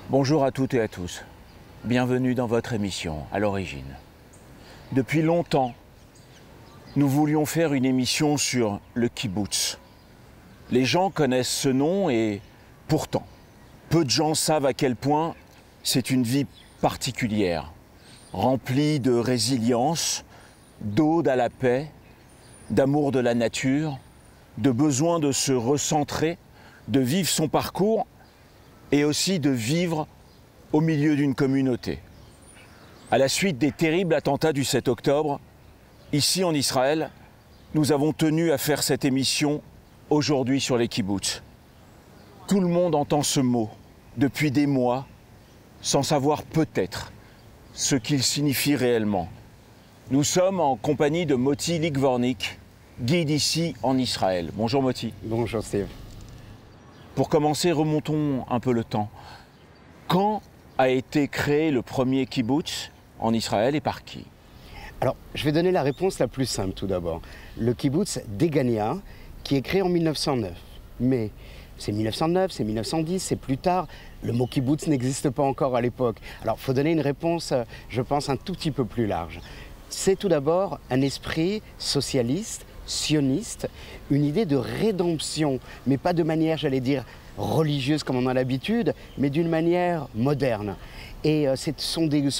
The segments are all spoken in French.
Bonjour à toutes et à tous. Bienvenue dans votre émission À l'origine. Depuis longtemps, nous voulions faire une émission sur le kibbutz. Les gens connaissent ce nom et pourtant, peu de gens savent à quel point c'est une vie particulière, remplie de résilience, d'ode à la paix, d'amour de la nature, de besoin de se recentrer, de vivre son parcours et aussi de vivre au milieu d'une communauté. À la suite des terribles attentats du 7 octobre, ici en Israël, nous avons tenu à faire cette émission aujourd'hui sur les kibbutz. Tout le monde entend ce mot depuis des mois, sans savoir peut-être ce qu'il signifie réellement. Nous sommes en compagnie de Moti Ligvornik, guide ici en Israël. Bonjour Moti. Bonjour Steve. Pour commencer, remontons un peu le temps. Quand a été créé le premier kibbutz en Israël et par qui? Alors, je vais donner la réponse la plus simple tout d'abord. Le kibbutz d'Egania, qui est créé en 1909. Mais c'est 1909, c'est 1910, c'est plus tard. Le mot kibbutz n'existe pas encore à l'époque. Alors, il faut donner une réponse, je pense, un tout petit peu plus large. C'est tout d'abord un esprit socialiste, sioniste, une idée de rédemption, mais pas de manière, j'allais dire, religieuse comme on a l'habitude, mais d'une manière moderne. Et ce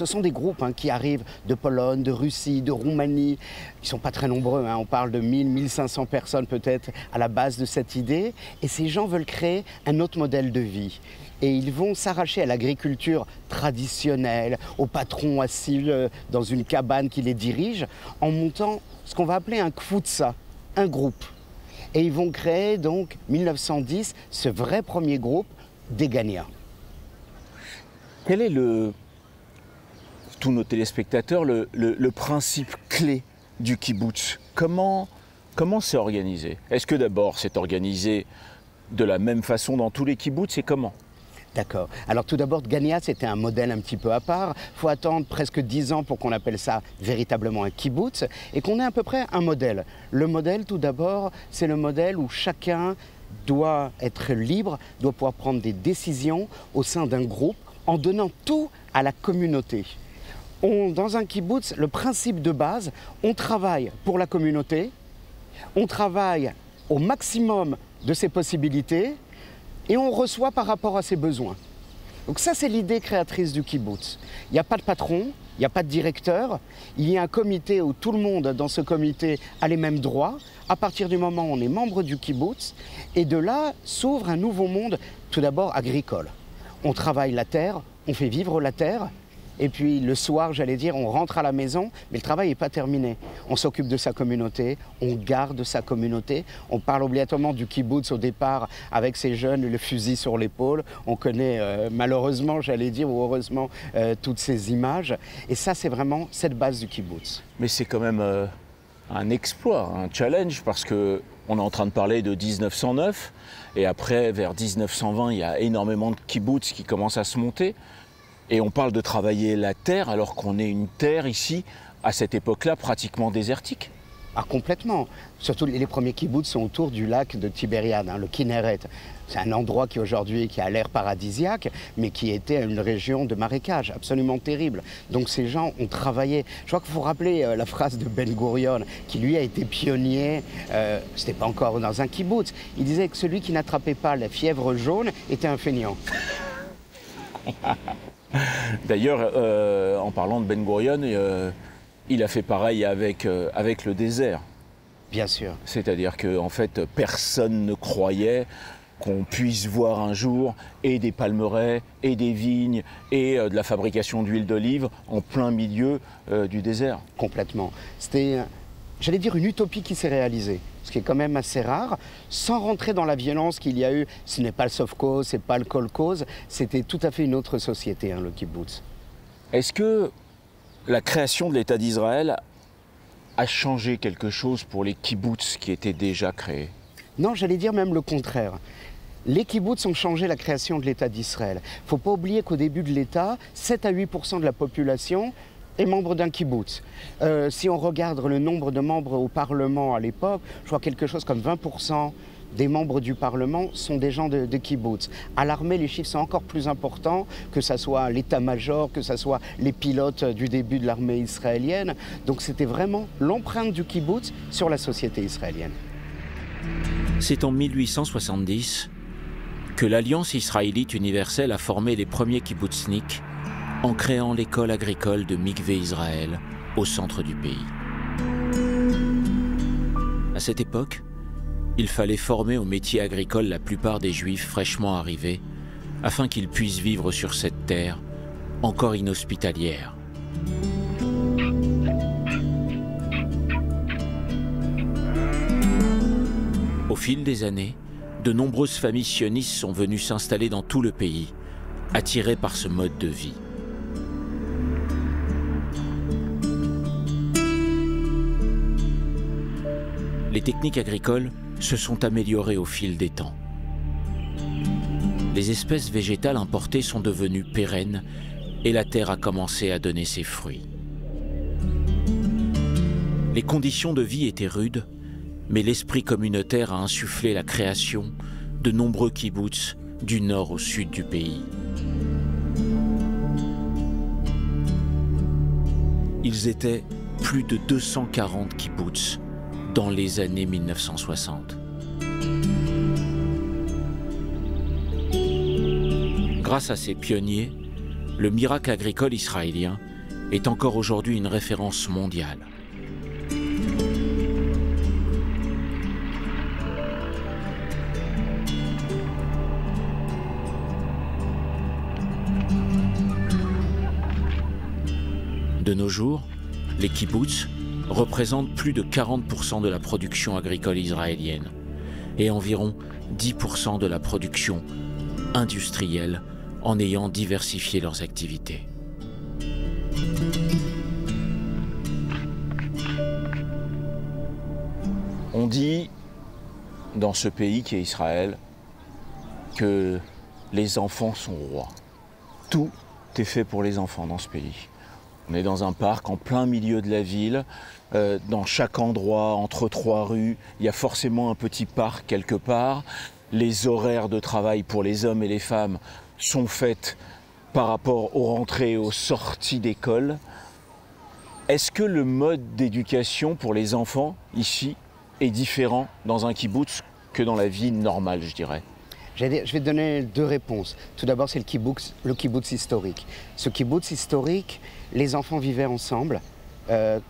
sont des groupes qui arrivent de Pologne, de Russie, de Roumanie. Ils ne sont pas très nombreux, on parle de 1000, 1500 personnes peut-être à la base de cette idée. Et ces gens veulent créer un autre modèle de vie. Et ils vont s'arracher à l'agriculture traditionnelle, aux patrons assis dans une cabane qui les dirige, en montant ce qu'on va appeler un kfutza, un groupe. Et ils vont créer donc, 1910, ce vrai premier groupe d'Egania. Quel est tous nos téléspectateurs, le principe clé du kibbutz? Comment c'est organisé? Est-ce que d'abord c'est organisé de la même façon dans tous les kibbutz et comment? D'accord. Alors tout d'abord, Gania, c'était un modèle un petit peu à part. Il faut attendre presque 10 ans pour qu'on appelle ça véritablement un kibbutz et qu'on ait à peu près un modèle. Le modèle, tout d'abord, c'est le modèle où chacun doit être libre, doit pouvoir prendre des décisions au sein d'un groupe en donnant tout à la communauté. Dans un kibbutz, le principe de base, on travaille pour la communauté, on travaille au maximum de ses possibilités, et on reçoit par rapport à ses besoins. Donc ça, c'est l'idée créatrice du kibbutz. Il n'y a pas de patron, il n'y a pas de directeur, il y a un comité où tout le monde dans ce comité a les mêmes droits. À partir du moment où on est membre du kibbutz, et de là s'ouvre un nouveau monde, tout d'abord agricole. On travaille la terre, on fait vivre la terre, et puis le soir, j'allais dire, on rentre à la maison, mais le travail n'est pas terminé. On s'occupe de sa communauté, on garde sa communauté. On parle obligatoirement du kibbutz au départ avec ces jeunes, le fusil sur l'épaule. On connaît malheureusement, j'allais dire, ou heureusement, toutes ces images. Et ça, c'est vraiment cette base du kibbutz. Mais c'est quand même un exploit, un challenge, parce qu'on est en train de parler de 1909, et après, vers 1920, il y a énormément de kibbutz qui commencent à se monter. Et on parle de travailler la terre alors qu'on est une terre ici, à cette époque-là, pratiquement désertique. Ah, complètement. Surtout les premiers kibbutz sont autour du lac de Tibériade, le Kinneret. C'est un endroit qui aujourd'hui a l'air paradisiaque, mais qui était une région de marécage absolument terrible. Donc ces gens ont travaillé. Je crois qu'il faut rappeler la phrase de Ben Gurion, qui lui a été pionnier, c'était pas encore dans un kibbutz. Il disait que celui qui n'attrapait pas la fièvre jaune était un feignant. D'ailleurs, en parlant de Ben Gurion, il a fait pareil avec le désert. Bien sûr. C'est-à-dire qu'en fait, personne ne croyait qu'on puisse voir un jour et des palmeraies, et des vignes, et de la fabrication d'huile d'olive en plein milieu du désert. Complètement. C'était, j'allais dire, une utopie qui s'est réalisée, ce qui est quand même assez rare, sans rentrer dans la violence qu'il y a eu. Ce n'est pas le sovkhoz, ce n'est pas le kolkhoz, c'était tout à fait une autre société, le kibbutz. Est-ce que la création de l'État d'Israël a changé quelque chose pour les kibbutz qui étaient déjà créés? Non, j'allais dire même le contraire. Les kibbutz ont changé la création de l'État d'Israël. Il ne faut pas oublier qu'au début de l'État, 7 à 8% de la population est membre d'un kibbutz. Si on regarde le nombre de membres au Parlement à l'époque, je crois quelque chose comme 20% des membres du Parlement sont des gens de kibbutz. À l'armée, les chiffres sont encore plus importants, que ce soit l'état-major, que ce soit les pilotes du début de l'armée israélienne. Donc c'était vraiment l'empreinte du kibbutz sur la société israélienne. C'est en 1870 que l'Alliance israélite universelle a formé les premiers kibbutzniks en créant l'école agricole de Mikvé Israël au centre du pays. À cette époque, il fallait former au métier agricole la plupart des Juifs fraîchement arrivés afin qu'ils puissent vivre sur cette terre encore inhospitalière. Au fil des années, de nombreuses familles sionistes sont venues s'installer dans tout le pays, attirées par ce mode de vie. Les techniques agricoles se sont améliorées au fil des temps. Les espèces végétales importées sont devenues pérennes et la terre a commencé à donner ses fruits. Les conditions de vie étaient rudes, mais l'esprit communautaire a insufflé la création de nombreux kibboutz du nord au sud du pays. Ils étaient plus de 240 kibboutz dans les années 1960. Grâce à ces pionniers, le miracle agricole israélien est encore aujourd'hui une référence mondiale. De nos jours, les kibboutz représentent plus de 40% de la production agricole israélienne et environ 10% de la production industrielle en ayant diversifié leurs activités. On dit dans ce pays qui est Israël que les enfants sont rois. Tout est fait pour les enfants dans ce pays. On est dans un parc en plein milieu de la ville. Dans chaque endroit, entre trois rues, il y a forcément un petit parc quelque part. Les horaires de travail pour les hommes et les femmes sont faits par rapport aux rentrées et aux sorties d'école. Est-ce que le mode d'éducation pour les enfants, ici, est différent dans un kibbutz que dans la vie normale, je dirais ? Je vais donner deux réponses. Tout d'abord, c'est le kibbutz historique. Ce kibbutz historique, les enfants vivaient ensemble,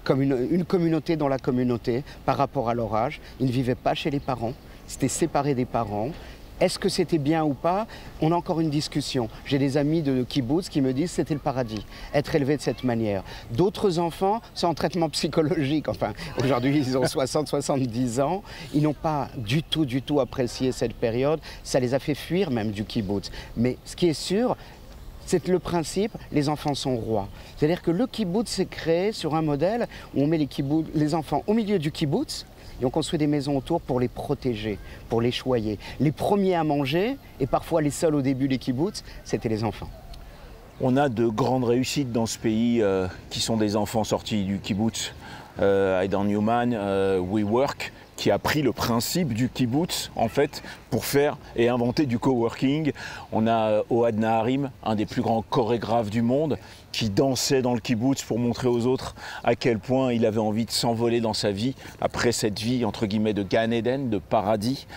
comme une communauté dans la communauté, par rapport à leur âge. Ils ne vivaient pas chez les parents, c'était séparés des parents. Est-ce que c'était bien ou pas? On a encore une discussion. J'ai des amis de kibbutz qui me disent que c'était le paradis, être élevé de cette manière. D'autres enfants sont en traitement psychologique. Enfin, aujourd'hui, ils ont 60, 70 ans. Ils n'ont pas du tout apprécié cette période. Ça les a fait fuir même du kibbutz. Mais ce qui est sûr, c'est le principe, les enfants sont rois. C'est-à-dire que le kibbutz s'est créé sur un modèle où on met les enfants au milieu du kibbutz, et on construit des maisons autour pour les protéger, pour les choyer. Les premiers à manger, et parfois les seuls au début des kibbutz, c'était les enfants. On a de grandes réussites dans ce pays qui sont des enfants sortis du kibbutz. Aidan Newman, WeWork, qui a pris le principe du kibbutz en fait pour faire et inventer du coworking. On a Ohad Naharim, un des plus grands chorégraphes du monde, qui dansait dans le kibbutz pour montrer aux autres à quel point il avait envie de s'envoler dans sa vie après cette vie entre guillemets de Gan Eden, de paradis.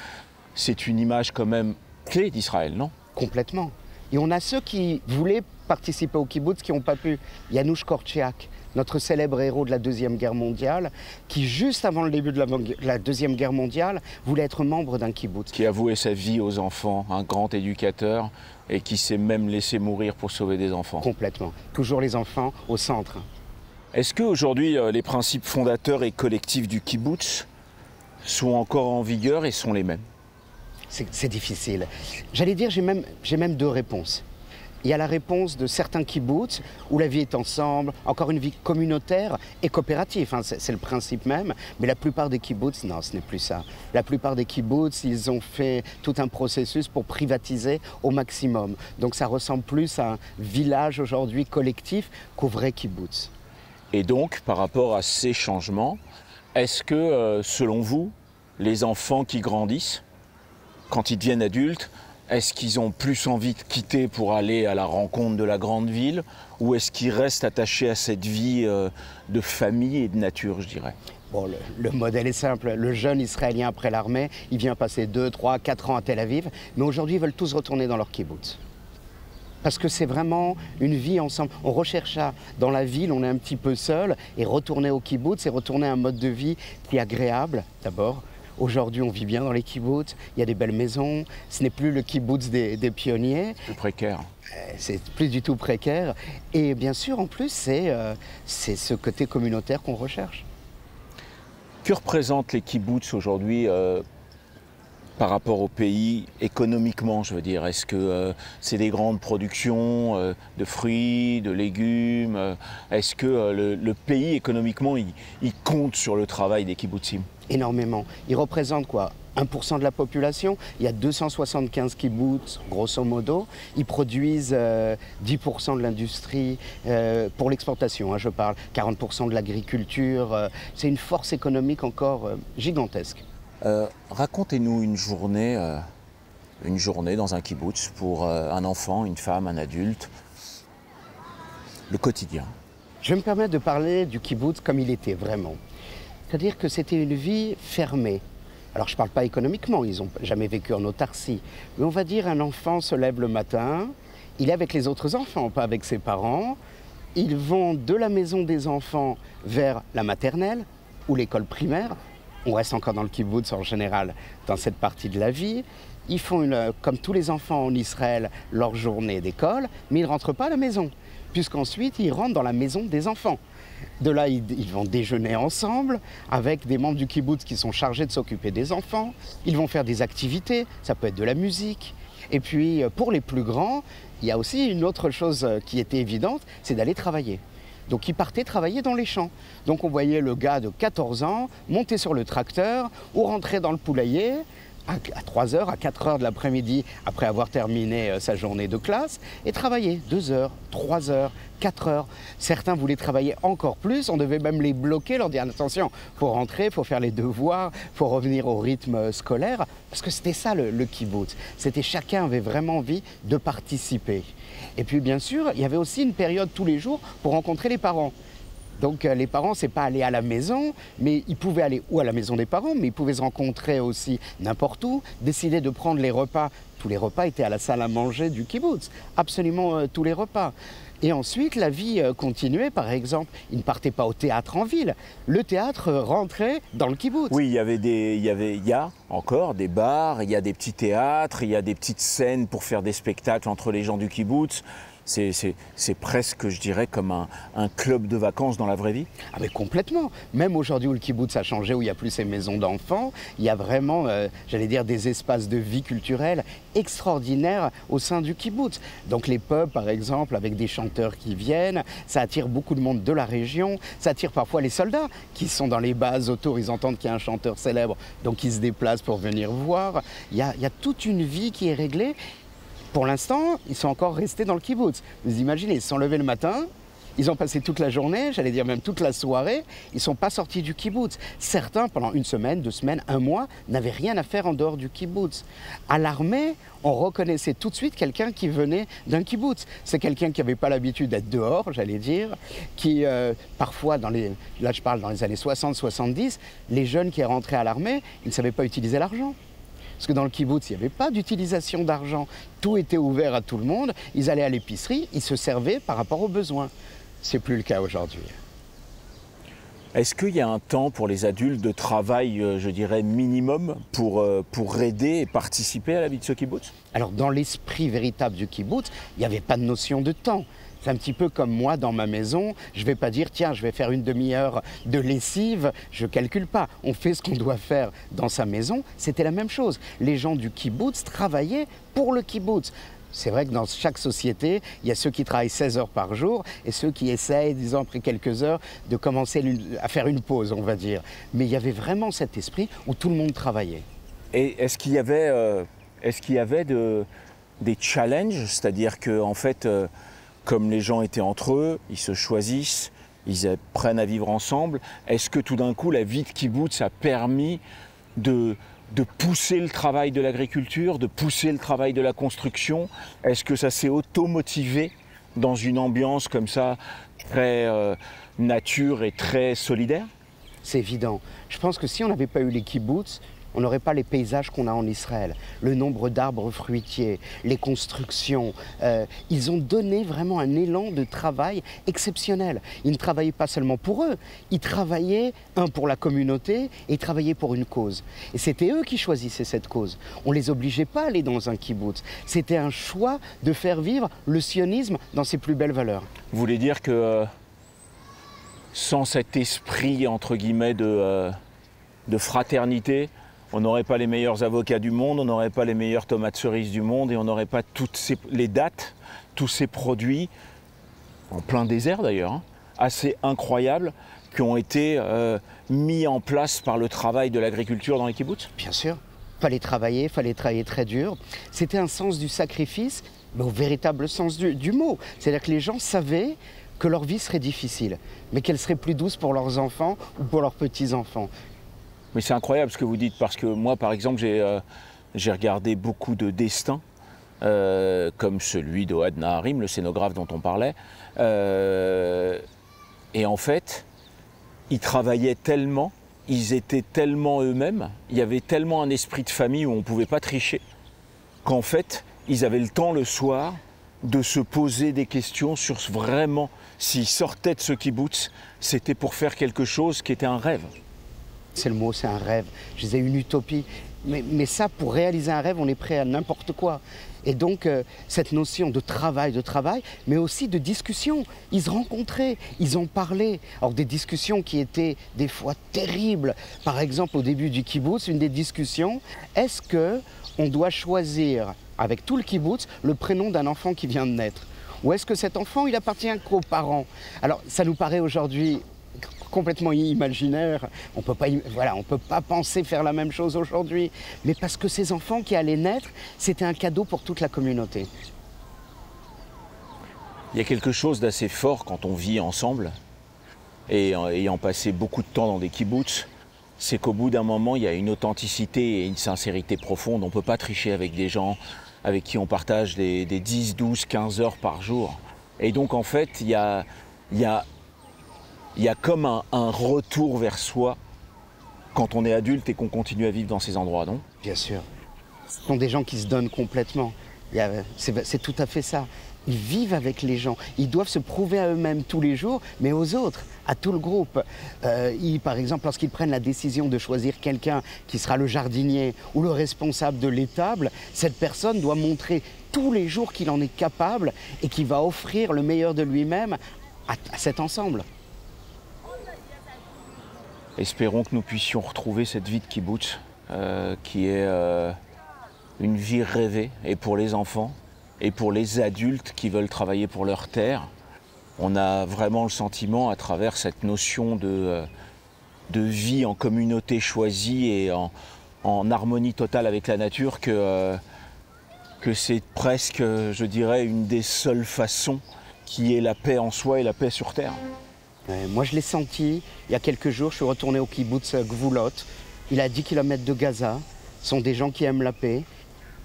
C'est une image quand même clé d'Israël, non? Complètement. Et on a ceux qui voulaient participer au kibbutz qui n'ont pas pu. Janusz Korczak, notre célèbre héros de la Deuxième Guerre mondiale, qui juste avant le début de la Deuxième Guerre mondiale voulait être membre d'un kibbutz. Qui a voué sa vie aux enfants, un grand éducateur, et qui s'est même laissé mourir pour sauver des enfants. Complètement. Toujours les enfants au centre. Est-ce qu'aujourd'hui, les principes fondateurs et collectifs du kibbutz sont encore en vigueur et sont les mêmes? C'est difficile. J'allais dire, j'ai même deux réponses. Il y a la réponse de certains kibbutz où la vie est ensemble, encore une vie communautaire et coopérative, hein, c'est le principe même. Mais la plupart des kibbutz, non, ce n'est plus ça. La plupart des kibbutz, ils ont fait tout un processus pour privatiser au maximum. Donc ça ressemble plus à un village aujourd'hui collectif qu'au vrai kibbutz. Et donc, par rapport à ces changements, est-ce que, selon vous, les enfants qui grandissent quand ils deviennent adultes, est-ce qu'ils ont plus envie de quitter pour aller à la rencontre de la grande ville, ou est-ce qu'ils restent attachés à cette vie de famille et de nature, je dirais? Bon, le modèle est simple. Le jeune Israélien après l'armée, il vient passer 2, 3, 4 ans à Tel Aviv, mais aujourd'hui, ils veulent tous retourner dans leur kibbutz. Parce que c'est vraiment une vie ensemble. On recherche ça. Dans la ville, on est un petit peu seul, et retourner au kibbutz, c'est retourner à un mode de vie qui est agréable, d'abord. Aujourd'hui, on vit bien dans les kibbutz, il y a des belles maisons, ce n'est plus le kibbutz des pionniers. Plus précaire. C'est plus du tout précaire. Et bien sûr, en plus, c'est ce côté communautaire qu'on recherche. Que représentent les kibbutz aujourd'hui par rapport au pays, économiquement, je veux dire? Est-ce que c'est des grandes productions de fruits, de légumes? Est-ce que le pays, économiquement, il compte sur le travail des kibbutzim? Énormément. Ils représentent quoi? 1% de la population. Il y a 275 kibbutz, grosso modo. Ils produisent 10% de l'industrie pour l'exportation, hein, je parle. 40% de l'agriculture. C'est une force économique encore gigantesque. Racontez-nous une journée dans un kibbutz pour un enfant, une femme, un adulte. Le quotidien. Je vais me permettre de parler du kibbutz comme il était vraiment. C'est-à-dire que c'était une vie fermée. Alors je ne parle pas économiquement, ils n'ont jamais vécu en autarcie. Mais on va dire un enfant se lève le matin, il est avec les autres enfants, pas avec ses parents. Ils vont de la maison des enfants vers la maternelle ou l'école primaire. On reste encore dans le kibbutz en général dans cette partie de la vie. Ils font, comme tous les enfants en Israël, leur journée d'école, mais ils ne rentrent pas à la maison, puisqu'ensuite ils rentrent dans la maison des enfants. De là, ils vont déjeuner ensemble avec des membres du kibbutz qui sont chargés de s'occuper des enfants. Ils vont faire des activités, ça peut être de la musique. Et puis, pour les plus grands, il y a aussi une autre chose qui était évidente, c'est d'aller travailler. Donc, ils partaient travailler dans les champs. Donc, on voyait le gars de 14 ans monter sur le tracteur ou rentrer dans le poulailler à 3 heures, à 4 heures de l'après-midi, après avoir terminé sa journée de classe, et travailler 2 heures, 3 heures, 4 heures. Certains voulaient travailler encore plus, on devait même les bloquer, leur dire attention, il faut rentrer, il faut faire les devoirs, il faut revenir au rythme scolaire, parce que c'était ça le kibbutz. C'était chacun avait vraiment envie de participer. Et puis bien sûr, il y avait aussi une période tous les jours pour rencontrer les parents. Donc les parents, c'est pas aller à la maison, mais ils pouvaient aller ou à la maison des parents, mais ils pouvaient se rencontrer aussi n'importe où, décider de prendre les repas. Tous les repas étaient à la salle à manger du kibbutz, absolument tous les repas. Et ensuite, la vie continuait, par exemple, ils ne partaient pas au théâtre en ville. Le théâtre rentrait dans le kibbutz. Oui, il y a encore des bars, il y a des petits théâtres, il y a des petites scènes pour faire des spectacles entre les gens du kibbutz. C'est presque, je dirais, comme un club de vacances dans la vraie vie. Ah mais complètement. Même aujourd'hui où le kibbutz a changé, où il n'y a plus ces maisons d'enfants, il y a vraiment, j'allais dire, des espaces de vie culturelle extraordinaires au sein du kibbutz. Donc les pubs, par exemple, avec des chanteurs qui viennent, ça attire beaucoup de monde de la région, ça attire parfois les soldats qui sont dans les bases autour, ils entendent qu'il y a un chanteur célèbre, donc ils se déplacent pour venir voir. Il y a toute une vie qui est réglée. Pour l'instant, ils sont encore restés dans le kibbutz. Vous imaginez, ils se sont levés le matin, ils ont passé toute la journée, j'allais dire même toute la soirée, ils ne sont pas sortis du kibbutz. Certains, pendant 1 semaine, 2 semaines, 1 mois, n'avaient rien à faire en dehors du kibbutz. À l'armée, on reconnaissait tout de suite quelqu'un qui venait d'un kibbutz. C'est quelqu'un qui n'avait pas l'habitude d'être dehors, j'allais dire, qui parfois, là je parle dans les années 60-70, les jeunes qui rentraient à l'armée, ils ne savaient pas utiliser l'argent. Parce que dans le kibbutz, il n'y avait pas d'utilisation d'argent. Tout était ouvert à tout le monde. Ils allaient à l'épicerie, ils se servaient par rapport aux besoins. Ce n'est plus le cas aujourd'hui. Est-ce qu'il y a un temps pour les adultes de travail, je dirais, minimum pour aider et participer à la vie de ce kibbutz? Alors, dans l'esprit véritable du kibbutz, il n'y avait pas de notion de temps. C'est un petit peu comme moi dans ma maison, je ne vais pas dire tiens je vais faire 1 demi-heure de lessive, je ne calcule pas. On fait ce qu'on doit faire dans sa maison, c'était la même chose. Les gens du kibbutz travaillaient pour le kibbutz. C'est vrai que dans chaque société, il y a ceux qui travaillent 16 heures par jour et ceux qui essayent, disons après quelques heures, de commencer à faire une pause, on va dire. Mais il y avait vraiment cet esprit où tout le monde travaillait. Et est-ce qu'il y avait des challenges, c'est-à-dire que en fait, comme les gens étaient entre eux, ils se choisissent, ils apprennent à vivre ensemble. Est-ce que tout d'un coup, la vie de kibbutz a permis de de pousser le travail de l'agriculture, de pousser le travail de la construction? Est-ce que ça s'est auto-motivé dans une ambiance comme ça, très nature et très solidaire? C'est évident. Je pense que si on n'avait pas eu les kibbutz, on n'aurait pas les paysages qu'on a en Israël, le nombre d'arbres fruitiers, les constructions. Ils ont donné vraiment un élan de travail exceptionnel. Ils ne travaillaient pas seulement pour eux, ils travaillaient, pour la communauté, et ils travaillaient pour une cause. Et c'était eux qui choisissaient cette cause. On ne les obligeait pas à aller dans un kibbutz. C'était un choix de faire vivre le sionisme dans ses plus belles valeurs. Vous voulez dire que sans cet esprit, entre guillemets, de fraternité, on n'aurait pas les meilleurs avocats du monde, on n'aurait pas les meilleures tomates cerises du monde et on n'aurait pas les dattes, tous ces produits, en plein désert d'ailleurs, hein, assez incroyables, qui ont été mis en place par le travail de l'agriculture dans les kibbutz? Bien sûr. Fallait travailler très dur. C'était un sens du sacrifice, mais au véritable sens du mot. C'est-à-dire que les gens savaient que leur vie serait difficile, mais qu'elle serait plus douce pour leurs enfants ou pour leurs petits-enfants. Mais c'est incroyable ce que vous dites, parce que moi, par exemple, j'ai regardé beaucoup de destins, comme celui d'Ohad Naharim, le scénographe dont on parlait. Et en fait, ils travaillaient tellement, ils étaient tellement eux-mêmes, il y avait tellement un esprit de famille où on ne pouvait pas tricher, qu'en fait, ils avaient le temps le soir de se poser des questions sur vraiment, s'ils sortaient de ce kibbutz, c'était pour faire quelque chose qui était un rêve. C'est le mot, c'est un rêve. Je disais une utopie. Mais ça, pour réaliser un rêve, on est prêt à n'importe quoi. Et donc, cette notion de travail, mais aussi de discussion. Ils se rencontraient, ils en parlaient. Alors, des discussions qui étaient des fois terribles. Par exemple, au début du kibbutz, une des discussions, est-ce qu'on doit choisir, avec tout le kibbutz, le prénom d'un enfant qui vient de naître? Ou est-ce que cet enfant, il appartient qu'aux parents? Alors, ça nous paraît aujourd'hui complètement imaginaire. On peut pas penser faire la même chose aujourd'hui. Mais parce que ces enfants qui allaient naître, c'était un cadeau pour toute la communauté. Il y a quelque chose d'assez fort quand on vit ensemble, et ayant passé beaucoup de temps dans des kibbutz, c'est qu'au bout d'un moment, il y a une authenticité et une sincérité profonde. On ne peut pas tricher avec des gens avec qui on partage des 10, 12, 15 heures par jour. Et donc, en fait, il y a comme un retour vers soi quand on est adulte et qu'on continue à vivre dans ces endroits, non? Bien sûr. Ce sont des gens qui se donnent complètement. C'est tout à fait ça. Ils vivent avec les gens. Ils doivent se prouver à eux-mêmes tous les jours, mais aux autres, à tout le groupe. Par exemple, lorsqu'ils prennent la décision de choisir quelqu'un qui sera le jardinier ou le responsable de l'étable, cette personne doit montrer tous les jours qu'il en est capable et qu'il va offrir le meilleur de lui-même à cet ensemble. Espérons que nous puissions retrouver cette vie de kibbutz, qui est une vie rêvée, et pour les enfants, et pour les adultes qui veulent travailler pour leur terre. On a vraiment le sentiment, à travers cette notion de vie en communauté choisie et en harmonie totale avec la nature, que c'est presque, je dirais, une des seules façons qui est la paix en soi et la paix sur terre. Moi, je l'ai senti. Il y a quelques jours, je suis retourné au kibbutz Gvulot. Il est à 10 km de Gaza. Ce sont des gens qui aiment la paix.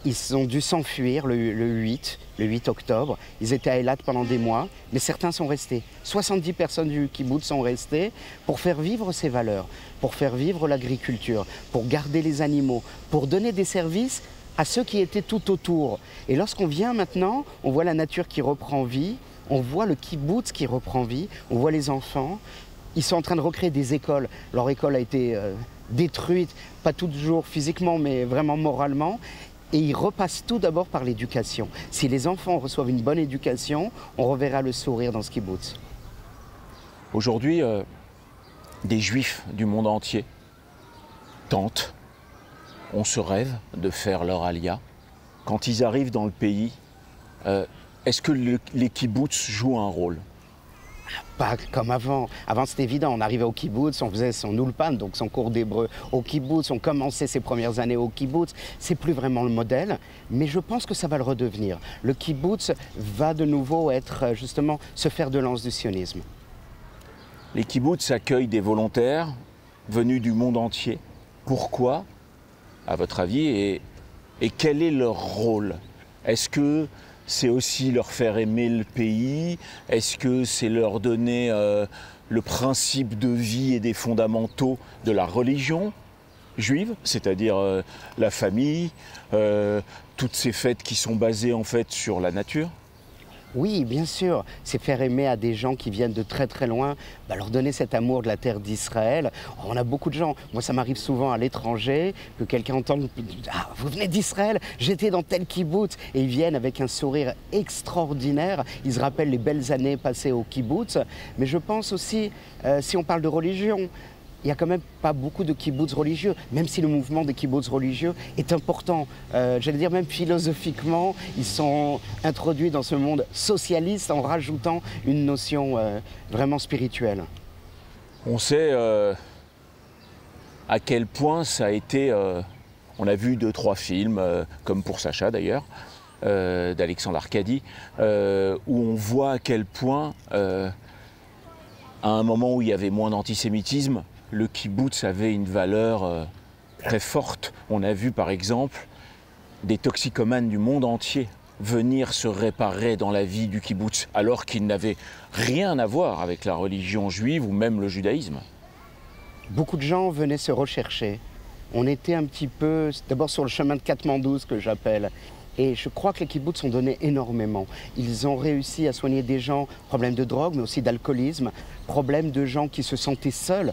Ils ont dû s'enfuir le 8 octobre. Ils étaient à Eilat pendant des mois, mais certains sont restés. 70 personnes du kibbutz sont restées pour faire vivre ces valeurs, pour faire vivre l'agriculture, pour garder les animaux, pour donner des services à ceux qui étaient tout autour. Et lorsqu'on vient maintenant, on voit la nature qui reprend vie, on voit le kibbutz qui reprend vie, on voit les enfants. Ils sont en train de recréer des écoles. Leur école a été détruite, pas toujours physiquement, mais vraiment moralement. Et ils repassent tout d'abord par l'éducation. Si les enfants reçoivent une bonne éducation, on reverra le sourire dans ce kibbutz. Aujourd'hui, des juifs du monde entier tentent, ont ce rêve de faire leur alia. Quand ils arrivent dans le pays, est-ce que les kibbutz jouent un rôle? Pas comme avant. Avant, c'était évident. On arrivait au kibbutz, on faisait son ulpan, donc son cours d'hébreu au kibbutz. On commençait ses premières années au kibbutz. C'est plus vraiment le modèle, mais je pense que ça va le redevenir. Le kibbutz va de nouveau être, justement, se faire de lance du sionisme. Les kibbutz accueillent des volontaires venus du monde entier. Pourquoi? à votre avis, et quel est leur rôle? Est-ce que c'est aussi leur faire aimer le pays? Est-ce que c'est leur donner le principe de vie et des fondamentaux de la religion juive, c'est-à-dire la famille, toutes ces fêtes qui sont basées en fait sur la nature? Oui, bien sûr, c'est faire aimer à des gens qui viennent de très très loin, leur donner cet amour de la terre d'Israël. On a beaucoup de gens, moi ça m'arrive souvent à l'étranger, que quelqu'un entende « Ah, vous venez d'Israël, j'étais dans tel kibboutz » et ils viennent avec un sourire extraordinaire, ils se rappellent les belles années passées au kibboutz. Mais je pense aussi, si on parle de religion, il n'y a quand même pas beaucoup de kibboutz religieux, même si le mouvement des kibboutz religieux est important. J'allais dire même philosophiquement, ils sont introduits dans ce monde socialiste en rajoutant une notion vraiment spirituelle. On sait à quel point ça a été... on a vu 2-3 films, comme pour Sacha d'ailleurs, d'Alexandre Arcadi, où on voit à quel point, à un moment où il y avait moins d'antisémitisme, le kibboutz avait une valeur très forte. On a vu par exemple des toxicomanes du monde entier venir se réparer dans la vie du kibboutz, alors qu'ils n'avaient rien à voir avec la religion juive ou même le judaïsme. Beaucoup de gens venaient se rechercher. On était un petit peu, d'abord sur le chemin de Katmandou, ce que j'appelle. Et je crois que les kibboutz ont donné énormément. Ils ont réussi à soigner des gens, problèmes de drogue, mais aussi d'alcoolisme, problèmes de gens qui se sentaient seuls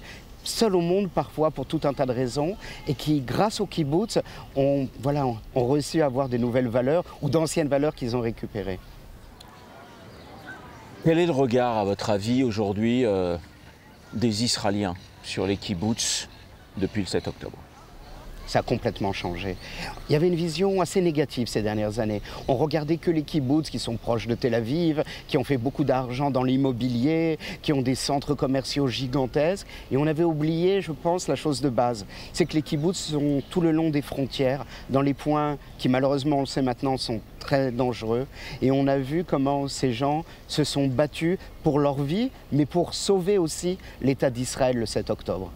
au monde parfois pour tout un tas de raisons, et qui, grâce au kibboutz, ont réussi à avoir des nouvelles valeurs ou d'anciennes valeurs qu'ils ont récupérées. Quel est le regard, à votre avis, aujourd'hui, des Israéliens sur les kibboutz depuis le 7 octobre? Ça a complètement changé. Il y avait une vision assez négative ces dernières années. On regardait que les kibboutz qui sont proches de Tel Aviv, qui ont fait beaucoup d'argent dans l'immobilier, qui ont des centres commerciaux gigantesques. Et on avait oublié, je pense, la chose de base. C'est que les kibboutz sont tout le long des frontières, dans les points qui, malheureusement, on le sait maintenant, sont très dangereux. Et on a vu comment ces gens se sont battus pour leur vie, mais pour sauver aussi l'État d'Israël le 7 octobre.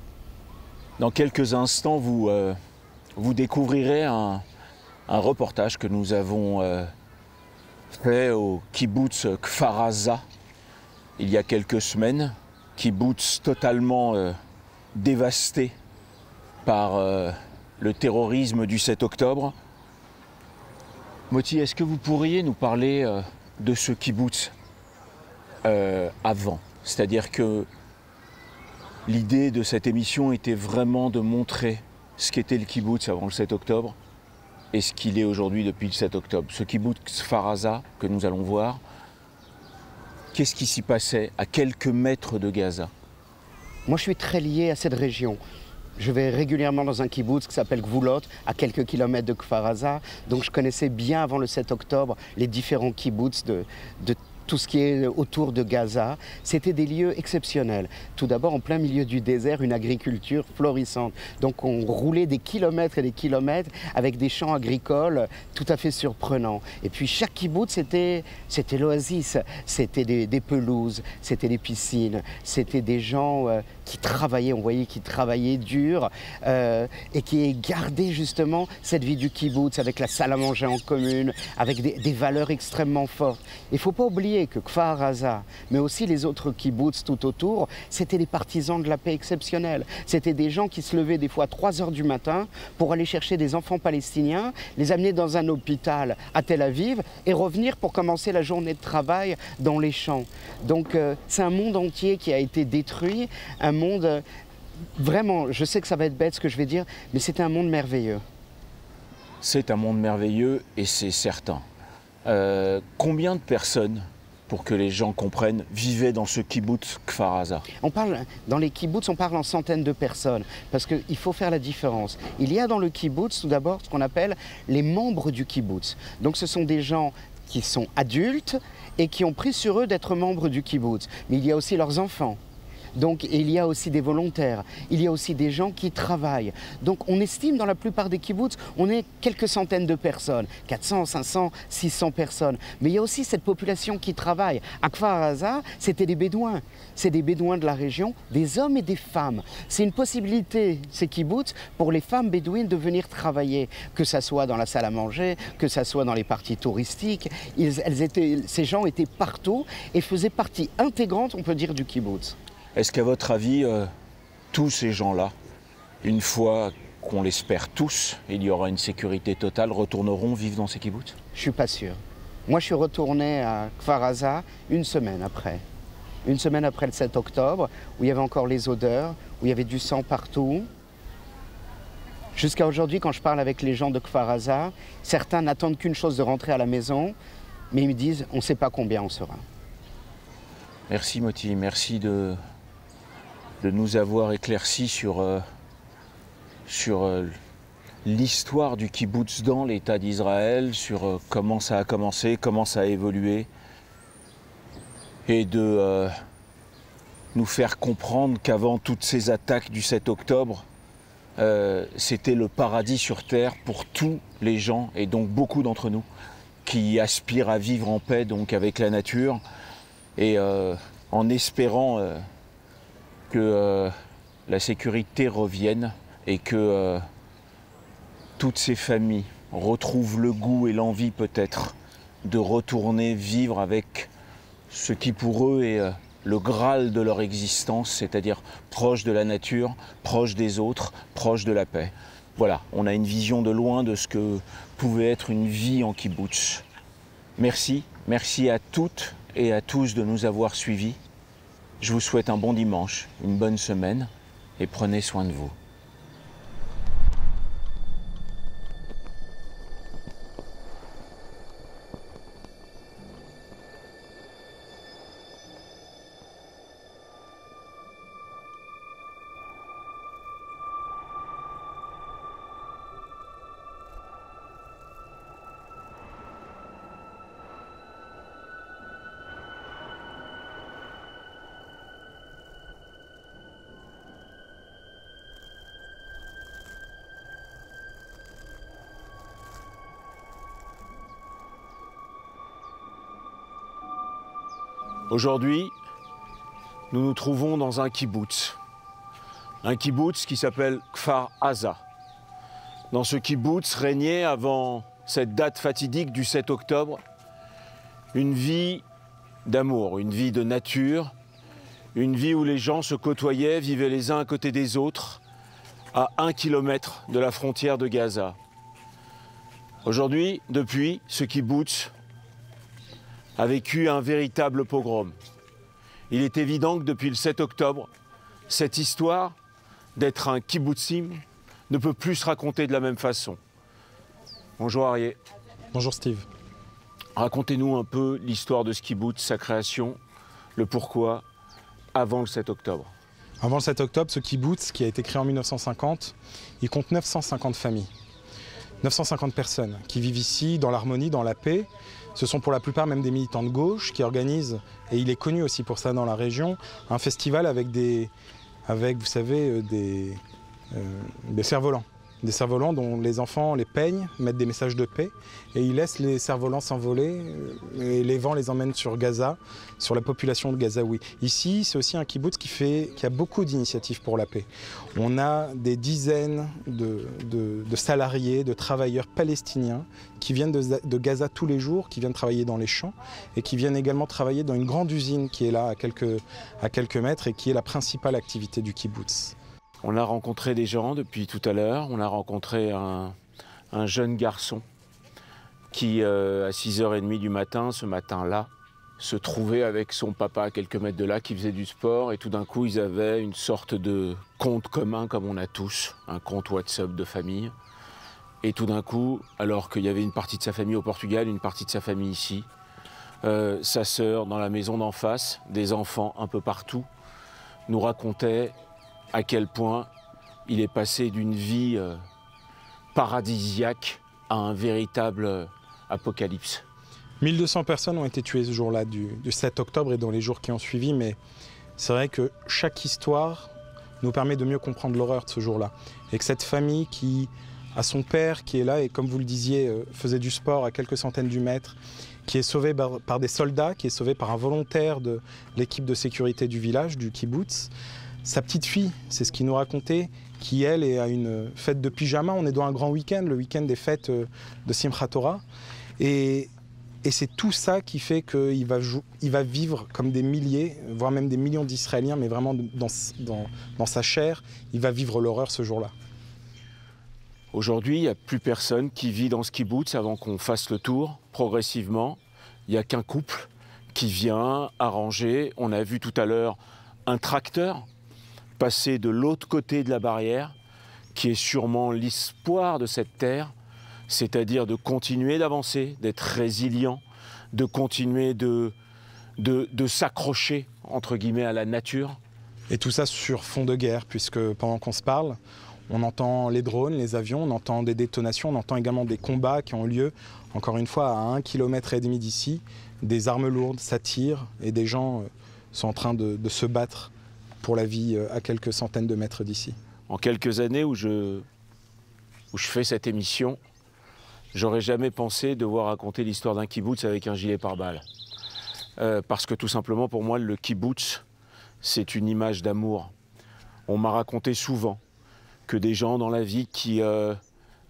Dans quelques instants, vous découvrirez un reportage que nous avons fait au kibboutz Kfar Aza il y a quelques semaines. Kibboutz totalement dévasté par le terrorisme du 7 octobre. Moti, est-ce que vous pourriez nous parler de ce kibboutz avant? C'est-à-dire que l'idée de cette émission était vraiment de montrer ce qu'était le kibboutz avant le 7 octobre et ce qu'il est aujourd'hui depuis le 7 octobre. Ce kibboutz Kfar Aza que nous allons voir, qu'est-ce qui s'y passait à quelques mètres de Gaza? Moi, je suis très lié à cette région. Je vais régulièrement dans un kibboutz qui s'appelle Gvulot, à quelques kilomètres de Kfar Aza. Donc je connaissais bien avant le 7 octobre les différents kibboutz de tout ce qui est autour de Gaza. C'était des lieux exceptionnels. Tout d'abord, en plein milieu du désert, une agriculture florissante. Donc on roulait des kilomètres et des kilomètres avec des champs agricoles tout à fait surprenants. Et puis chaque kibboutz, c'était l'oasis. C'était des pelouses, c'était des piscines, c'était des gens qui travaillaient, on voyait qu'ils travaillaient dur et qui gardaient justement cette vie du kibboutz avec la salle à manger en commune, avec des valeurs extrêmement fortes. Il ne faut pas oublier que Kfar Aza, mais aussi les autres kibboutz tout autour, c'était des partisans de la paix exceptionnelle. C'était des gens qui se levaient des fois à 3 h du matin pour aller chercher des enfants palestiniens, les amener dans un hôpital à Tel Aviv et revenir pour commencer la journée de travail dans les champs. Donc c'est un monde entier qui a été détruit, un monde vraiment, je sais que ça va être bête ce que je vais dire, mais c'est un monde merveilleux. C'est un monde merveilleux et c'est certain. Combien de personnes, pour que les gens comprennent, vivaient dans ce kibboutz Kfar Aza? Dans les kibboutz, on parle en centaines de personnes, parce qu'il faut faire la différence. Il y a dans le kibboutz, tout d'abord, ce qu'on appelle les membres du kibboutz. Donc ce sont des gens qui sont adultes et qui ont pris sur eux d'être membres du kibboutz. Mais il y a aussi leurs enfants. Donc il y a aussi des volontaires, il y a aussi des gens qui travaillent. Donc on estime dans la plupart des kibboutz, on est quelques centaines de personnes, 400, 500, 600 personnes. Mais il y a aussi cette population qui travaille. À Kfar Aza, c'était des bédouins. C'est des bédouins de la région, des hommes et des femmes. C'est une possibilité, ces kibboutz, pour les femmes bédouines de venir travailler, que ça soit dans la salle à manger, que ça soit dans les parties touristiques. Ces gens étaient partout et faisaient partie intégrante, on peut dire, du kibbutz. Est-ce qu'à votre avis, tous ces gens-là, une fois qu'on l'espère tous, il y aura une sécurité totale, retourneront vivre dans ces kibboutz? Je ne suis pas sûr. Moi, je suis retourné à Kfar Aza une semaine après. Une semaine après le 7 octobre, où il y avait encore les odeurs, où il y avait du sang partout. Jusqu'à aujourd'hui, quand je parle avec les gens de Kfar Aza, certains n'attendent qu'une chose, de rentrer à la maison, mais ils me disent, on ne sait pas combien on sera. Merci Moti, merci de nous avoir éclairci sur l'histoire du kibbutz dans l'État d'Israël, sur comment ça a commencé, comment ça a évolué, et de nous faire comprendre qu'avant toutes ces attaques du 7 octobre, c'était le paradis sur terre pour tous les gens, et donc beaucoup d'entre nous, qui aspirent à vivre en paix donc avec la nature, et en espérant que la sécurité revienne et que toutes ces familles retrouvent le goût et l'envie peut-être de retourner vivre avec ce qui pour eux est le Graal de leur existence, c'est-à-dire proche de la nature, proche des autres, proche de la paix. Voilà, on a une vision de loin de ce que pouvait être une vie en kibbutz. Merci, merci à toutes et à tous de nous avoir suivis. Je vous souhaite un bon dimanche, une bonne semaine et prenez soin de vous. Aujourd'hui, nous nous trouvons dans un kibbutz qui s'appelle Kfar Aza. Dans ce kibbutz régnait, avant cette date fatidique du 7 octobre, une vie d'amour, une vie de nature, une vie où les gens se côtoyaient, vivaient les uns à côté des autres, à 1 kilomètre de la frontière de Gaza. Aujourd'hui, depuis, ce kibbutz a vécu un véritable pogrom. Il est évident que depuis le 7 octobre, cette histoire d'être un kibbutzim ne peut plus se raconter de la même façon. Bonjour Arié. Bonjour Steve. Racontez-nous un peu l'histoire de ce kibbutz, sa création, le pourquoi, avant le 7 octobre. Avant le 7 octobre, ce kibbutz, qui a été créé en 1950, il compte 950 familles. 950 personnes qui vivent ici dans l'harmonie, dans la paix. Ce sont pour la plupart même des militants de gauche qui organisent, et il est connu aussi pour ça dans la région, un festival avec vous savez, des cerfs-volants. Des cerfs-volants dont les enfants les peignent, mettent des messages de paix, et ils laissent les cerfs-volants s'envoler, et les vents les emmènent sur Gaza, sur la population de Gazaouis. Ici, c'est aussi un kibbutz qui a beaucoup d'initiatives pour la paix. On a des dizaines de salariés, de travailleurs palestiniens qui viennent de Gaza tous les jours, qui viennent travailler dans les champs, et qui viennent également travailler dans une grande usine qui est là à quelques mètres, et qui est la principale activité du kibbutz. On a rencontré des gens depuis tout à l'heure. On a rencontré un jeune garçon qui, à 6h30 du matin, ce matin-là, se trouvait avec son papa à quelques mètres de là, qui faisait du sport. Et tout d'un coup, ils avaient une sorte de compte commun, comme on a tous, un compte WhatsApp de famille. Et tout d'un coup, alors qu'il y avait une partie de sa famille au Portugal, une partie de sa famille ici, sa sœur dans la maison d'en face, des enfants un peu partout, nous racontait à quel point il est passé d'une vie paradisiaque à un véritable apocalypse. 1200 personnes ont été tuées ce jour-là du 7 octobre et dans les jours qui ont suivi, mais c'est vrai que chaque histoire nous permet de mieux comprendre l'horreur de ce jour-là. Et que cette famille qui a son père qui est là et comme vous le disiez, faisait du sport à quelques centaines du mètre, qui est sauvé par des soldats, qui est sauvé par un volontaire de l'équipe de sécurité du village, du kibbutz. Sa petite fille, c'est ce qu'il nous racontait, qui elle est à une fête de pyjama. On est dans un grand week-end, le week-end des fêtes de Simchat Torah. Et c'est tout ça qui fait qu'il va vivre comme des milliers, voire même des millions d'Israéliens, mais vraiment dans sa chair, il va vivre l'horreur ce jour-là. Aujourd'hui, il n'y a plus personne qui vit dans ce kibbutz avant qu'on fasse le tour, progressivement. Il n'y a qu'un couple qui vient arranger. On a vu tout à l'heure un tracteur passer de l'autre côté de la barrière, qui est sûrement l'espoir de cette terre, c'est-à-dire de continuer d'avancer, d'être résilient, de continuer de s'accrocher, entre guillemets, à la nature. Et tout ça sur fond de guerre, puisque pendant qu'on se parle, on entend les drones, les avions, on entend des détonations, on entend également des combats qui ont lieu, encore une fois, à 1,5 km d'ici. Des armes lourdes, ça tire, et des gens sont en train de se battre pour la vie à quelques centaines de mètres d'ici. En quelques années où je fais cette émission, j'aurais jamais pensé devoir raconter l'histoire d'un kibbutz avec un gilet pare-balles. Parce que tout simplement, pour moi, le kibbutz, c'est une image d'amour. On m'a raconté souvent que des gens dans la vie qui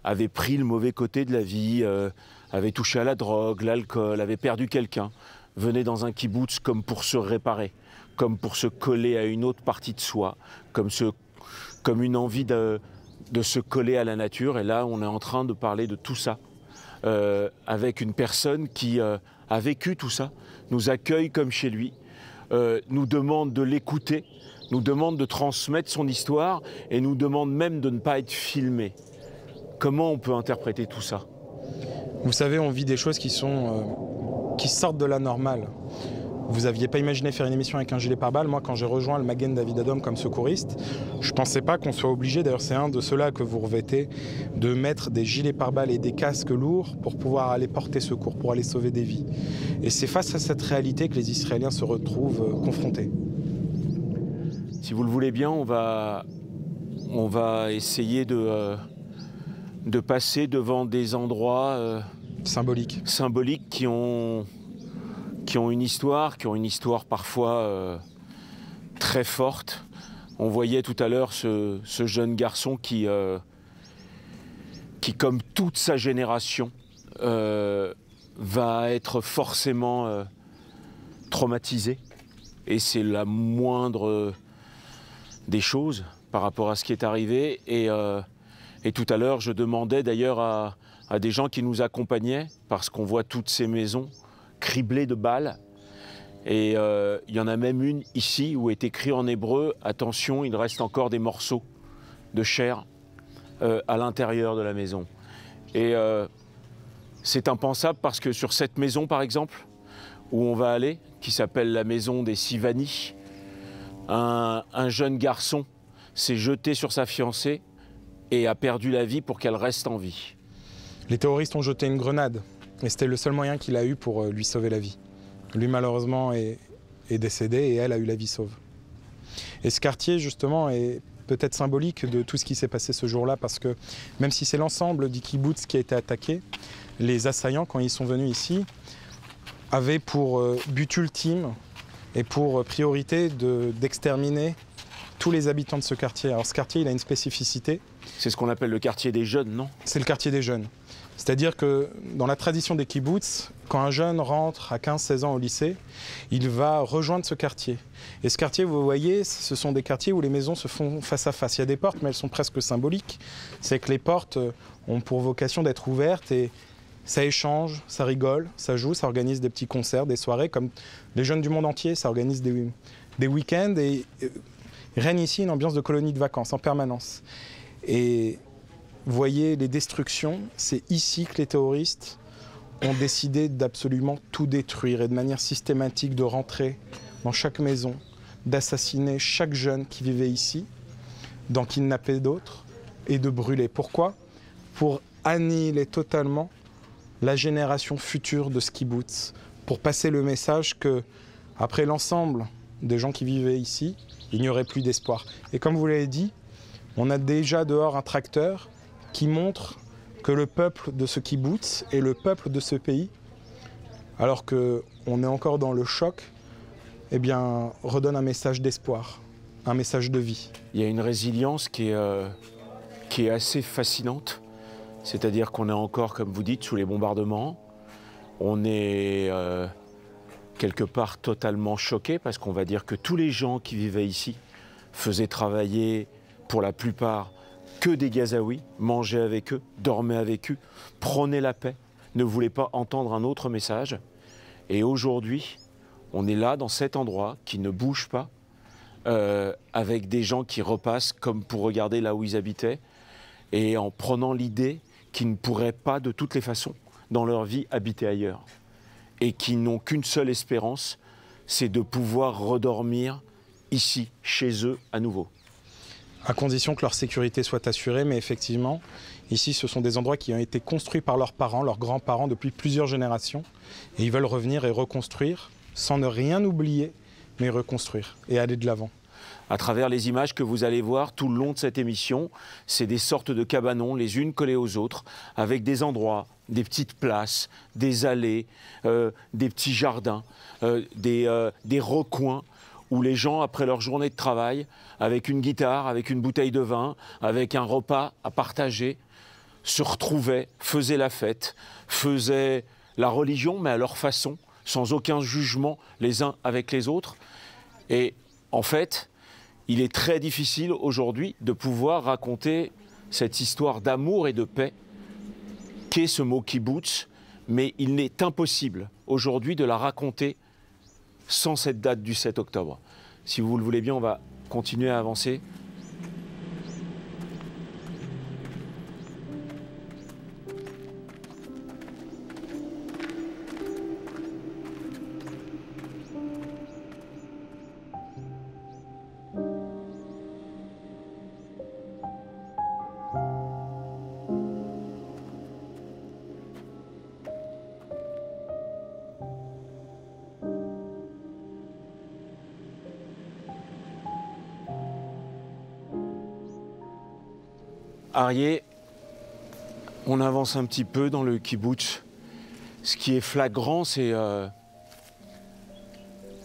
avaient pris le mauvais côté de la vie, avaient touché à la drogue, l'alcool, avaient perdu quelqu'un, venaient dans un kibbutz comme pour se réparer, comme pour se coller à une autre partie de soi, comme une envie de se coller à la nature. Et là, on est en train de parler de tout ça, avec une personne qui a vécu tout ça, nous accueille comme chez lui, nous demande de l'écouter, nous demande de transmettre son histoire et nous demande même de ne pas être filmé. Comment on peut interpréter tout ça? Vous savez, on vit des choses qui sortent de la normale. Vous n'aviez pas imaginé faire une émission avec un gilet pare-balles. Moi, quand j'ai rejoint le Magen David Adom comme secouriste, je ne pensais pas qu'on soit obligé, d'ailleurs c'est un de ceux-là que vous revêtez, de mettre des gilets pare-balles et des casques lourds pour pouvoir aller porter secours, pour aller sauver des vies. Et c'est face à cette réalité que les Israéliens se retrouvent confrontés. Si vous le voulez bien, on va essayer de passer devant des endroits symboliques qui ont une histoire parfois très forte. On voyait tout à l'heure ce jeune garçon qui, comme toute sa génération, va être forcément traumatisé. Et c'est la moindre des choses par rapport à ce qui est arrivé. Et tout à l'heure, je demandais d'ailleurs à des gens qui nous accompagnaient, parce qu'on voit toutes ces maisons criblées de balles. Et il y en a même une ici où est écrit en hébreu « Attention, il reste encore des morceaux de chair à l'intérieur de la maison ». Et c'est impensable parce que sur cette maison, par exemple, où on va aller, qui s'appelle la maison des Sivani, un jeune garçon s'est jeté sur sa fiancée et a perdu la vie pour qu'elle reste en vie. Les terroristes ont jeté une grenade et c'était le seul moyen qu'il a eu pour lui sauver la vie. Lui, malheureusement, est décédé et elle a eu la vie sauve. Et ce quartier, justement, est peut-être symbolique de tout ce qui s'est passé ce jour-là parce que même si c'est l'ensemble du kibbutz qui a été attaqué, les assaillants, quand ils sont venus ici, avaient pour but ultime et pour priorité d'exterminer tous les habitants de ce quartier. Alors ce quartier, il a une spécificité. C'est ce qu'on appelle le quartier des jeunes, non? C'est le quartier des jeunes. C'est-à-dire que dans la tradition des kibbutz, quand un jeune rentre à 15-16 ans au lycée, il va rejoindre ce quartier. Et ce quartier, vous voyez, ce sont des quartiers où les maisons se font face à face. Il y a des portes, mais elles sont presque symboliques. C'est que les portes ont pour vocation d'être ouvertes et ça échange, ça rigole, ça joue, ça organise des petits concerts, des soirées, comme les jeunes du monde entier, ça organise des week-ends et règne ici une ambiance de colonie de vacances en permanence. Et vous voyez les destructions, c'est ici que les terroristes ont décidé d'absolument tout détruire et de manière systématique de rentrer dans chaque maison, d'assassiner chaque jeune qui vivait ici, d'en kidnapper d'autres et de brûler. Pourquoi? Pour annihiler totalement la génération future de ce kibbutz, pour passer le message que, après l'ensemble des gens qui vivaient ici, il n'y aurait plus d'espoir. Et comme vous l'avez dit, on a déjà dehors un tracteur qui montre que le peuple de ce kibboutz est le peuple de ce pays, alors qu'on est encore dans le choc, eh bien, redonne un message d'espoir, un message de vie. Il y a une résilience qui est assez fascinante, c'est-à-dire qu'on est encore, comme vous dites, sous les bombardements. On est quelque part totalement choqué parce qu'on va dire que tous les gens qui vivaient ici faisaient travailler pour la plupart que des Gazaouis, mangeaient avec eux, dormaient avec eux, prônaient la paix, ne voulaient pas entendre un autre message. Et aujourd'hui, on est là dans cet endroit qui ne bouge pas, avec des gens qui repassent comme pour regarder là où ils habitaient et en prenant l'idée qu'ils ne pourraient pas de toutes les façons dans leur vie habiter ailleurs et qui n'ont qu'une seule espérance, c'est de pouvoir redormir ici, chez eux, à nouveau. À condition que leur sécurité soit assurée, mais effectivement, ici ce sont des endroits qui ont été construits par leurs parents, leurs grands-parents depuis plusieurs générations et ils veulent revenir et reconstruire sans ne rien oublier, mais reconstruire et aller de l'avant. À travers les images que vous allez voir tout le long de cette émission, c'est des sortes de cabanons, les unes collées aux autres, avec des endroits, des petites places, des allées, des petits jardins, des recoins où les gens, après leur journée de travail, avec une guitare, avec une bouteille de vin, avec un repas à partager, se retrouvaient, faisaient la fête, faisaient la religion, mais à leur façon, sans aucun jugement les uns avec les autres. Et en fait, il est très difficile aujourd'hui de pouvoir raconter cette histoire d'amour et de paix qu'est ce mot kibboutz, mais il est impossible aujourd'hui de la raconter sans cette date du 7 octobre. Si vous le voulez bien, on va continuer à avancer. Arié, on avance un petit peu dans le kibboutz. Ce qui est flagrant, c'est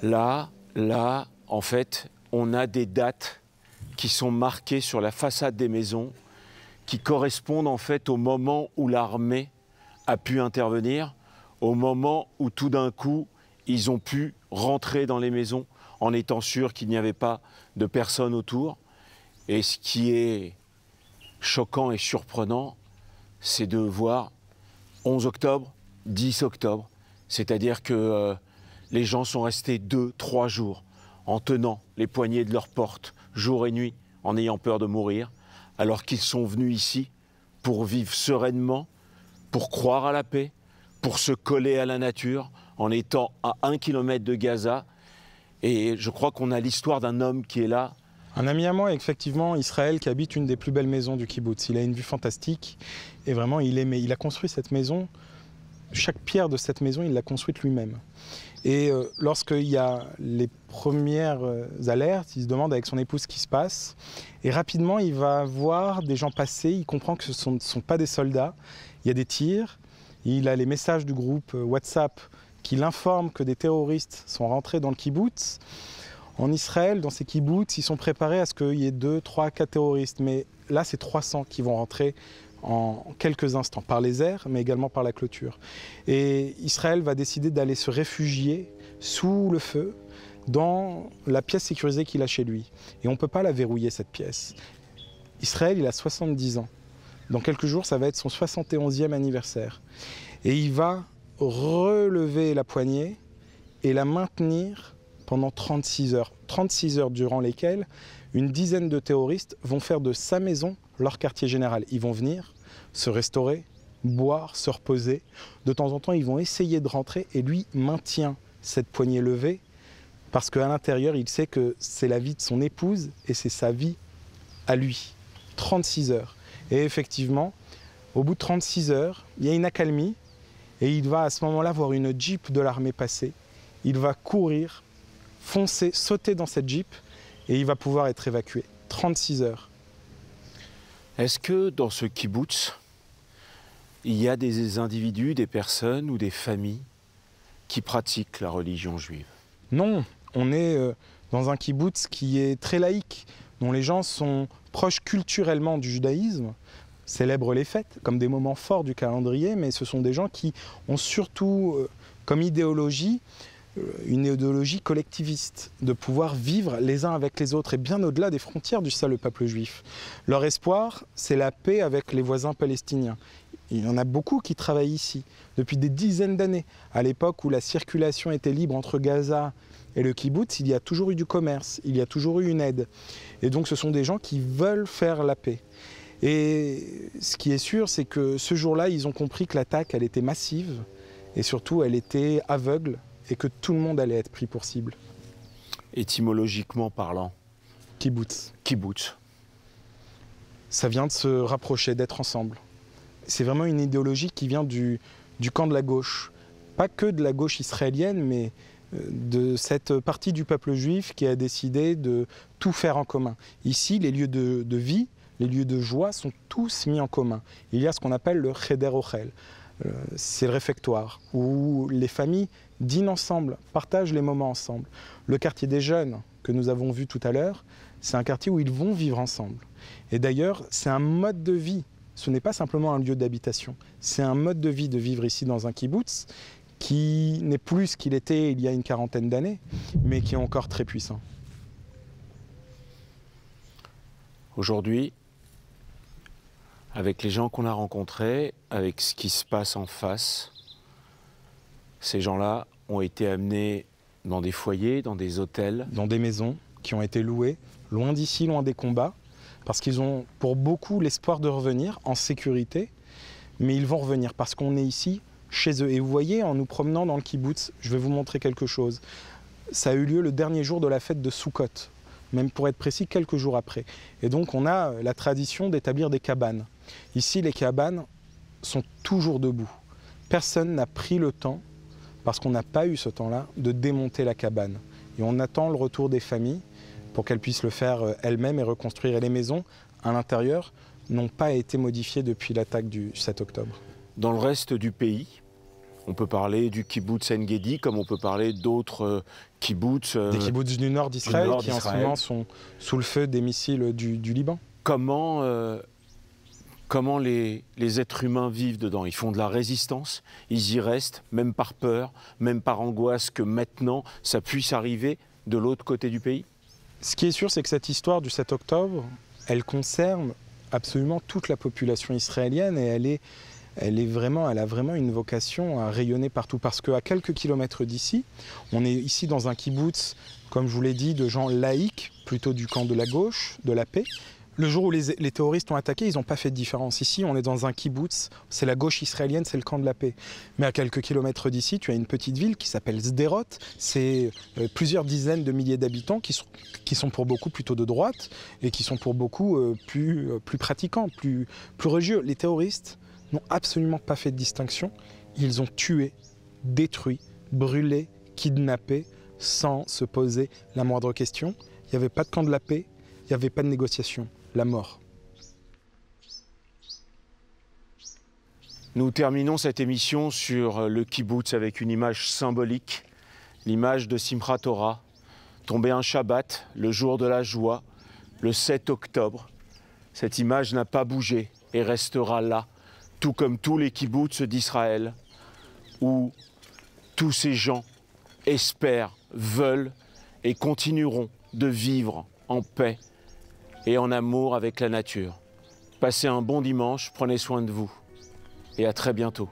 là, en fait, on a des dates qui sont marquées sur la façade des maisons, qui correspondent en fait au moment où l'armée a pu intervenir, au moment où tout d'un coup, ils ont pu rentrer dans les maisons en étant sûrs qu'il n'y avait pas de personnes autour. Et ce qui est choquant et surprenant, c'est de voir 11 octobre, 10 octobre, c'est-à-dire que les gens sont restés 2-3 jours en tenant les poignées de leurs portes, jour et nuit, en ayant peur de mourir, alors qu'ils sont venus ici pour vivre sereinement, pour croire à la paix, pour se coller à la nature, en étant à 1 kilomètre de Gaza. Et je crois qu'on a l'histoire d'un homme qui est là. Un ami à moi, effectivement, Israël, qui habite une des plus belles maisons du kibboutz. Il a une vue fantastique et vraiment, il a construit cette maison. Chaque pierre de cette maison, il l'a construite lui-même. Et lorsqu'il y a les premières alertes, il se demande avec son épouse ce qui se passe. Et rapidement, il va voir des gens passer. Il comprend que ce ne sont pas des soldats. Il y a des tirs. Il a les messages du groupe WhatsApp qui l'informent que des terroristes sont rentrés dans le kibboutz. En Israël, dans ces kibboutz, ils sont préparés à ce qu'il y ait 2, 3, 4 terroristes. Mais là, c'est 300 qui vont rentrer en quelques instants, par les airs, mais également par la clôture. Et Israël va décider d'aller se réfugier sous le feu dans la pièce sécurisée qu'il a chez lui. Et on ne peut pas la verrouiller, cette pièce. Israël, il a 70 ans. Dans quelques jours, ça va être son 71e anniversaire. Et il va relever la poignée et la maintenir pendant 36 heures. 36 heures durant lesquelles une dizaine de terroristes vont faire de sa maison leur quartier général. Ils vont venir se restaurer, boire, se reposer. De temps en temps, ils vont essayer de rentrer et lui maintient cette poignée levée parce qu'à l'intérieur, il sait que c'est la vie de son épouse et c'est sa vie à lui. 36 heures. Et effectivement, au bout de 36 heures, il y a une accalmie et il va à ce moment-là voir une Jeep de l'armée passer. Il va courir foncer, sauter dans cette Jeep et il va pouvoir être évacué. 36 heures. Est-ce que dans ce kibboutz, il y a des individus, des personnes ou des familles qui pratiquent la religion juive? Non, on est dans un kibboutz qui est très laïque, dont les gens sont proches culturellement du judaïsme, célèbrent les fêtes comme des moments forts du calendrier, mais ce sont des gens qui ont surtout comme idéologie une idéologie collectiviste, de pouvoir vivre les uns avec les autres et bien au-delà des frontières du seul peuple juif. Leur espoir, c'est la paix avec les voisins palestiniens. Il y en a beaucoup qui travaillent ici depuis des dizaines d'années. À l'époque où la circulation était libre entre Gaza et le kibboutz, il y a toujours eu du commerce, il y a toujours eu une aide. Et donc ce sont des gens qui veulent faire la paix. Et ce qui est sûr, c'est que ce jour-là, ils ont compris que l'attaque, elle était massive et surtout, elle était aveugle et que tout le monde allait être pris pour cible. Étymologiquement parlant, Kibboutz. Kibboutz. Ça vient de se rapprocher, d'être ensemble. C'est vraiment une idéologie qui vient du camp de la gauche. Pas que de la gauche israélienne, mais de cette partie du peuple juif qui a décidé de tout faire en commun. Ici, les lieux de vie, les lieux de joie sont tous mis en commun. Il y a ce qu'on appelle le Cheder Ochel. C'est le réfectoire où les familles dînent ensemble, partagent les moments ensemble. Le quartier des jeunes que nous avons vu tout à l'heure, c'est un quartier où ils vont vivre ensemble. Et d'ailleurs, c'est un mode de vie. Ce n'est pas simplement un lieu d'habitation. C'est un mode de vie de vivre ici dans un kibboutz qui n'est plus ce qu'il était il y a une quarantaine d'années, mais qui est encore très puissant. Aujourd'hui, avec les gens qu'on a rencontrés, avec ce qui se passe en face, ces gens-là ont été amenés dans des foyers, dans des hôtels. Dans des maisons qui ont été louées, loin d'ici, loin des combats, parce qu'ils ont pour beaucoup l'espoir de revenir en sécurité, mais ils vont revenir parce qu'on est ici, chez eux. Et vous voyez, en nous promenant dans le kibboutz, je vais vous montrer quelque chose. Ça a eu lieu le dernier jour de la fête de Sukkot, même pour être précis, quelques jours après. Et donc on a la tradition d'établir des cabanes. Ici, les cabanes sont toujours debout. Personne n'a pris le temps, parce qu'on n'a pas eu ce temps-là, de démonter la cabane. Et on attend le retour des familles pour qu'elles puissent le faire elles-mêmes et reconstruire. Et les maisons, à l'intérieur, n'ont pas été modifiées depuis l'attaque du 7 octobre. Dans le reste du pays, on peut parler du kibboutz En-Gedi, comme on peut parler d'autres kibboutz. Des kibboutz du nord d'Israël qui en ce moment sont sous le feu des missiles du Liban. Comment les êtres humains vivent dedans? Ils font de la résistance, ils y restent, même par peur, même par angoisse que maintenant ça puisse arriver de l'autre côté du pays? Ce qui est sûr, c'est que cette histoire du 7 octobre, elle concerne absolument toute la population israélienne et elle a vraiment une vocation à rayonner partout. Parce qu'à quelques kilomètres d'ici, on est ici dans un kibboutz, comme je vous l'ai dit, de gens laïcs, plutôt du camp de la gauche, de la paix. Le jour où les terroristes ont attaqué, ils n'ont pas fait de différence. Ici, on est dans un kibboutz, c'est la gauche israélienne, c'est le camp de la paix. Mais à quelques kilomètres d'ici, tu as une petite ville qui s'appelle Sderot. C'est plusieurs dizaines de milliers d'habitants qui sont pour beaucoup plutôt de droite et qui sont pour beaucoup plus pratiquants, plus religieux. Les terroristes n'ont absolument pas fait de distinction. Ils ont tué, détruit, brûlé, kidnappé, sans se poser la moindre question. Il n'y avait pas de camp de la paix, il n'y avait pas de négociation. La mort. Nous terminons cette émission sur le kibboutz avec une image symbolique, l'image de Simchat Torah, tombé un Shabbat, le jour de la joie, le 7 octobre. Cette image n'a pas bougé et restera là, tout comme tous les kibboutz d'Israël, où tous ces gens espèrent, veulent et continueront de vivre en paix et en amour avec la nature. Passez un bon dimanche, prenez soin de vous et à très bientôt.